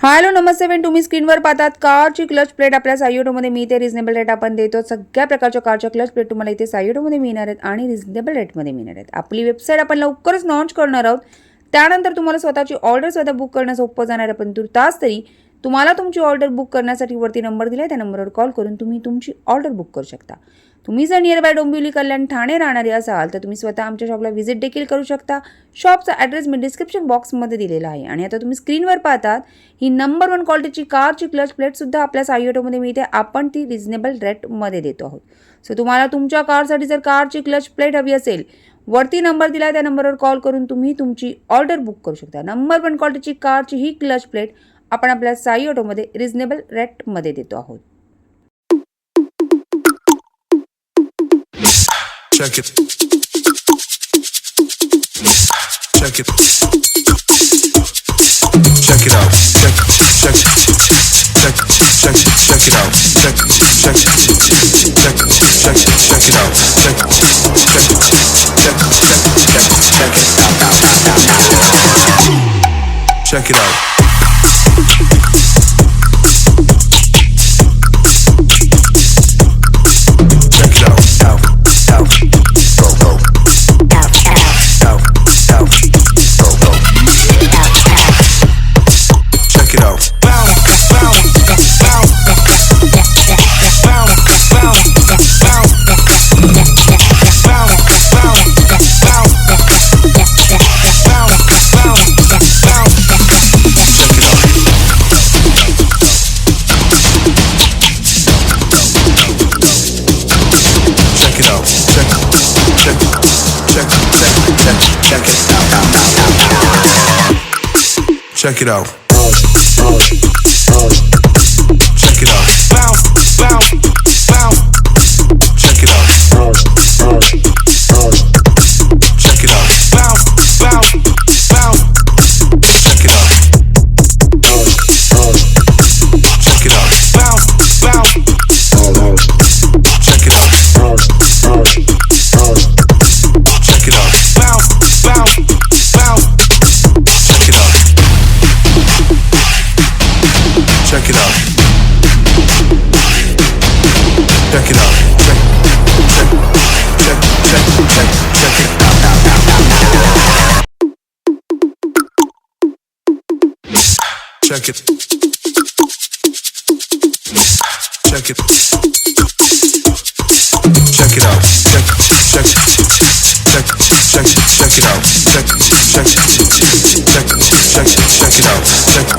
Hello नमस्ते friend, तुम्ही स्क्रीनवर पाहतात कारची क्लच प्लेट आपल्या साई ऑटोमध्ये मिळते. रिजनेबल रेट आपण देतो. सगळ्या प्रकारच्या कारच्या क्लच प्लेट तुम्हाला इथे साई ऑटोमध्ये मिळणार आहेत आणि रिजनेबल रेटमध्ये मिळणार आहेत. आपली वेबसाईट आपण लवकरच लॉन्च करणार आहोत. त्यानंतर तुम्हाला स्वतःची ऑर्डर स्वतः बुक करणं सोपं जाणार आहे. पण तुर्तास तरी तुम्हाला तुमची ऑर्डर बुक करण्यासाठी वरती नंबर दिला आहे, त्या नंबरवर कॉल करून तुम्ही तुमची ऑर्डर बुक करू शकता. तुम्ही जर नियरबाय डोंबिवली, कल्याण, ठाणे राहणारे असाल तर तुम्ही स्वतः आमच्या शॉपला व्हिजिट देखील करू शकता. शॉपचा ॲड्रेस मी डिस्क्रिप्शन बॉक्समध्ये दिलेला आहे. आणि आता तुम्ही स्क्रीनवर पाहतात ही नंबर 1 क्वालिटीची कारची क्लच प्लेटसुद्धा आपल्या साई ऑटोमध्ये मिळते. आपण ती रिजनेबल रेटमध्ये देतो आहोत. सो तुम्हाला तुमच्या कारसाठी जर कारची क्लच प्लेट हवी असेल, वरती नंबर दिला आहे त्या नंबरवर कॉल करून तुम्ही तुमची ऑर्डर बुक करू शकता. नंबर 1 क्वालिटीची कारची ही क्लच प्लेट आपण आपल्या साई ऑटोमध्ये रिजनेबल रेटमध्ये देतो आहोत. Check it. Check it. Check it out. Check it out. Check it out. Check it out. Check it out. Check it out. Check it out. Bounce, bounce, bounce. Check it out. Check it out. Bounce, bounce, bounce. Check it out. Check it out. Bounce, bounce. Check it out. Check it out. Bounce, bounce, bounce. Check it out. Check it out. Check it out. Check it out. Check it. Check it. Check it out.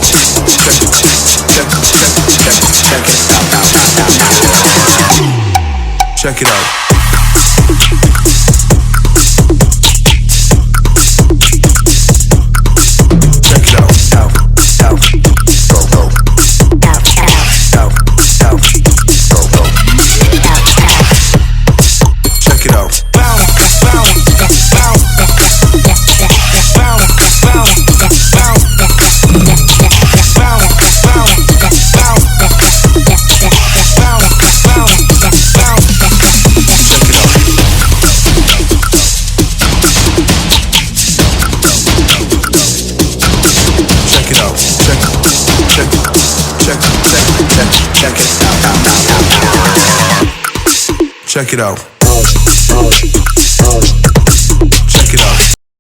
Check it out. Check it out. Check it out.